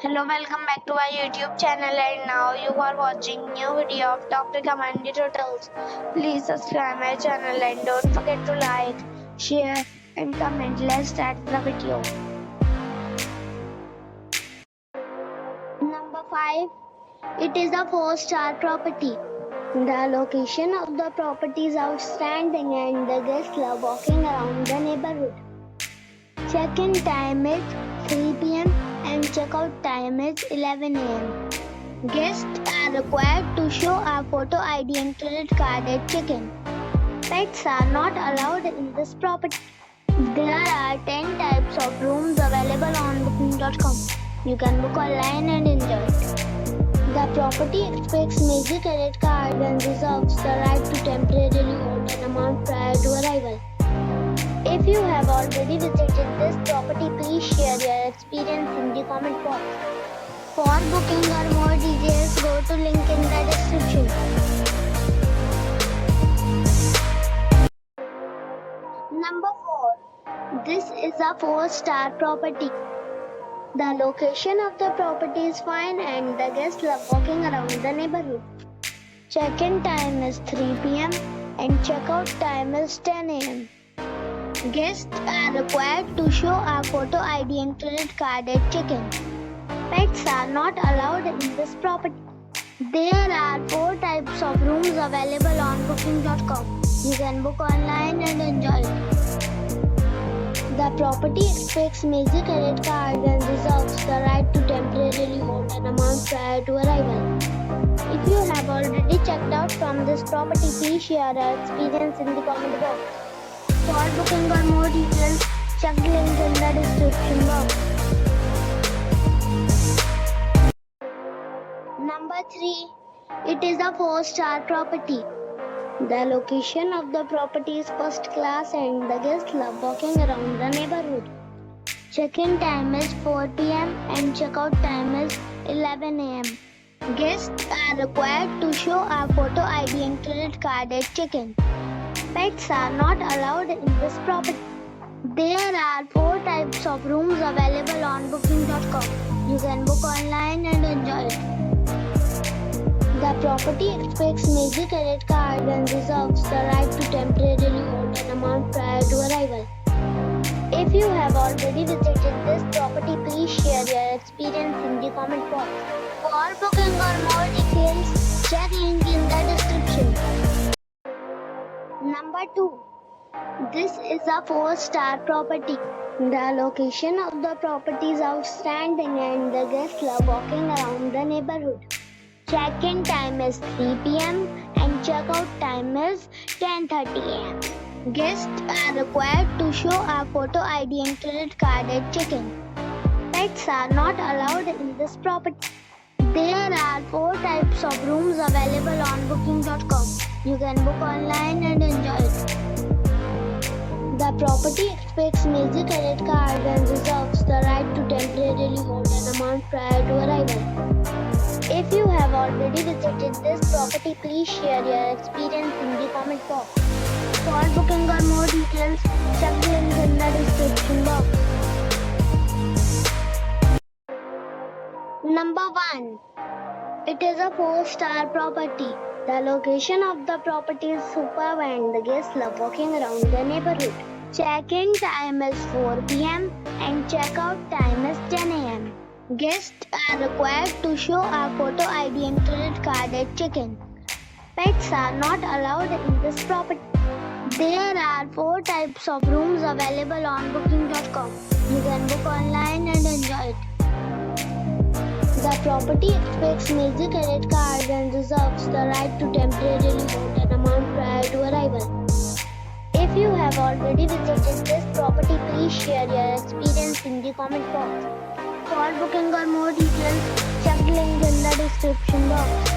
Hello, welcome back to our YouTube channel, and now you are watching new video of Dr. Commando Turtles. Please subscribe my channel and don't forget to like, share and comment. Let's start the video. Number 5. It is a 4-star property. The location of the property is outstanding and the guests love walking around the neighborhood. Check-in time is 3 p.m. and checkout time is 11 a.m. Guests are required to show a photo ID and credit card at check-in. Pets are not allowed in this property. There are 10 types of rooms available on booking.com. You can book online and enjoy it. The property expects major credit card and reserves the right to temporarily hold an amount prior to arrival. If you have already visited this property, please share your experience in the comment box. For booking or more details, go to link in the description. Number 4. This is a 4-star property. The location of the property is fine and the guests love walking around the neighborhood. Check-in time is 3 p.m. and checkout time is 10 a.m. Guests are required to show a photo ID and credit card at check-in. Pets are not allowed in this property. There are 4 types of rooms available on booking.com. You can book online and enjoy it. The property expects major credit card and reserves the right to temporarily hold an amount prior to arrival. If you have already checked out from this property, please share your experience in the comment box. For booking or more details, check the link in the description box. Number 3. It is a 4-star property. The location of the property is first class and the guests love walking around the neighborhood. Check-in time is 4 p.m. and checkout time is 11 a.m. Guests are required to show a photo ID and credit card at check-in. Pets are not allowed in this property. There are 4 types of rooms available on booking.com. You can book online and enjoy it. The property expects major credit card and reserves the right to temporarily hold an amount prior to arrival. If you have already visited this property, please share your experience in the comment box. For booking or more details, check link in the description. Number 2. This is a 4-star property. The location of the property is outstanding and the guests love walking around the neighborhood. Check-in time is 3 p.m. and checkout time is 10:30 a.m. Guests are required to show a photo ID and credit card at check-in. Pets are not allowed in this property. There are 4 types of rooms available on booking.com. You can book online and enjoy it. The property expects major credit card and reserves the right to temporarily hold an amount prior to arrival. If you have already visited this property, please share your experience in the comment box. For booking or more details, check the link in the description box. Number 1. It is a 4-star property. The location of the property is superb and the guests love walking around the neighborhood. Check-in time is 4 p.m. and checkout time is 10 a.m. Guests are required to show a photo ID and credit card at check-in. Pets are not allowed in this property. There are 4 types of rooms available on booking.com. You can book online and enjoy it. The property expects major credit card and reserves the right to temporarily hold an amount prior to arrival. If you have already visited this property, please share your experience in the comment box. For booking or more details, check the link in the description box.